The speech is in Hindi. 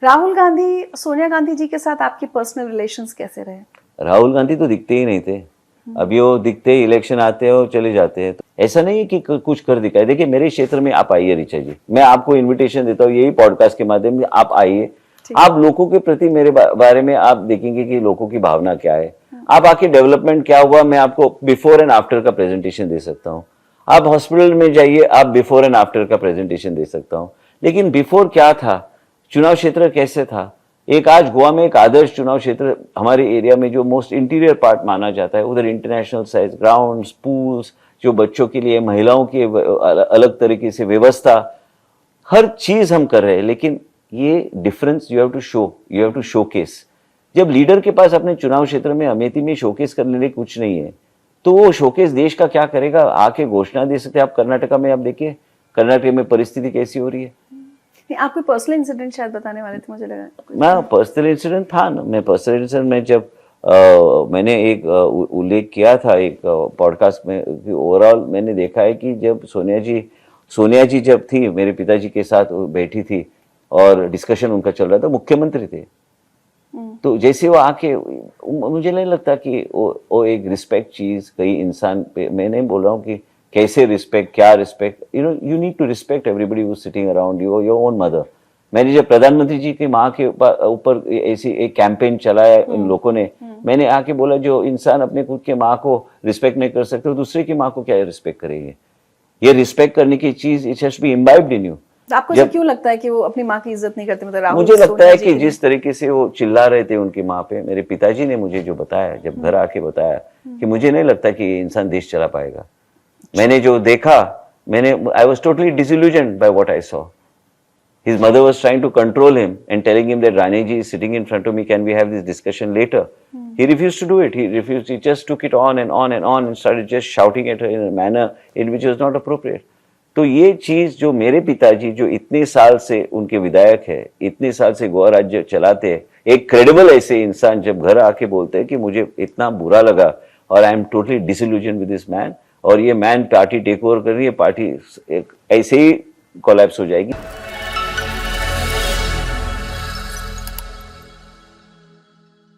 राहुल गांधी, सोनिया गांधी जी के साथ आपकी पर्सनल रिलेशंस कैसे रहे? राहुल गांधी तो दिखते ही नहीं थे। अभी वो दिखते ही इलेक्शन आते हैं और चले जाते हैं। तो ऐसा नहीं है कि कुछ कर दिखाए। देखिए मेरे क्षेत्र में आप आइए ऋचा जी, मैं आपको इनविटेशन देता हूँ यही पॉडकास्ट के माध्यम से, आप आइए। आप लोगों के प्रति मेरे बारे में आप देखेंगे कि लोगों की भावना क्या है। आप आके डेवलपमेंट क्या हुआ, मैं आपको बिफोर एंड आफ्टर का प्रेजेंटेशन दे सकता हूँ। आप हॉस्पिटल में जाइए, आप बिफोर एंड आफ्टर का प्रेजेंटेशन दे सकता हूँ। लेकिन बिफोर क्या था, चुनाव क्षेत्र कैसे था, एक आज गोवा में एक आदर्श चुनाव क्षेत्र हमारे एरिया में जो मोस्ट इंटीरियर पार्ट माना जाता है, उधर इंटरनेशनल साइज ग्राउंड्स, पूल्स, जो बच्चों के लिए, महिलाओं की अलग तरीके से व्यवस्था, हर चीज हम कर रहे हैं। लेकिन ये difference you have to show, you have to showcase. जब लीडर के पास अपने चुनाव क्षेत्र में अमेठी में शोकेस करने लिए कुछ नहीं है, तो वो शोकेस देश का क्या करेगा? आके घोषणा दे सकते। आप कर्नाटका में आप देखिए, कर्नाटक में परिस्थिति कैसी हो रही है। आप कोई पर्सनल इंसिडेंट शायद बताने वाले थे, मुझे लगा। मैं पर्सनल इंसिडेंट था ना, मैं पर्सनल इंसिडेंट में जब मैंने एक उल्लेख किया था एक पॉडकास्ट में कि ओवरऑल मैंने देखा है कि जब सोनिया जी जब थी मेरे पिताजी के साथ बैठी थी और डिस्कशन उनका चल रहा था, मुख्यमंत्री थे, तो जैसे वो आके, मुझे नहीं लगता कि वो एक रिस्पेक्ट चीज कई इंसान पे, मैं नहीं बोल रहा हूँ कि कैसे रिस्पेक्ट, क्या respect, you need to respect everybody who is sitting around you, your own mother. मैंने जब प्रधानमंत्री जी की माँ के ऊपर ऐसी एक कैंपेन चलाया इन लोगों ने, मैंने आके बोला जो इंसान अपने खुद के माँ को रिस्पेक्ट नहीं कर सकते, दूसरे की माँ को क्या रिस्पेक्ट करेंगे? ये रिस्पेक्ट करने की चीज it has to be imbibed in you. आपको ऐसा क्यों लगता है कि वो अपनी माँ की इज्जत नहीं करते? मतलब राहुल, मुझे लगता है कि जिस तरीके से वो चिल्ला रहे थे उनकी माँ पे, मेरे पिताजी ने मुझे जो बताया, जब घर आके बताया, कि मुझे नहीं लगता कि ये इंसान देश चला पाएगा। मैंने जो देखा, I was totally disillusioned by what I saw. His mother was trying to control him and telling him that Raneji is sitting in front of me, can we have this discussion later? He refused to do it. He refused. He just took it on and on and on and started just shouting at her in a manner in which was not appropriate. तो ये चीज जो मेरे पिताजी जो इतने साल से उनके विधायक है, इतने साल से गोवा राज्य चलाते हैं, एक क्रेडिबल ऐसे इंसान जब घर आके बोलते हैं कि मुझे इतना बुरा लगा और I am totally disillusion with this man, और ये मैन पार्टी टेक ओवर कर रही है, पार्टी ऐसे ही कोलैप्स हो जाएगी।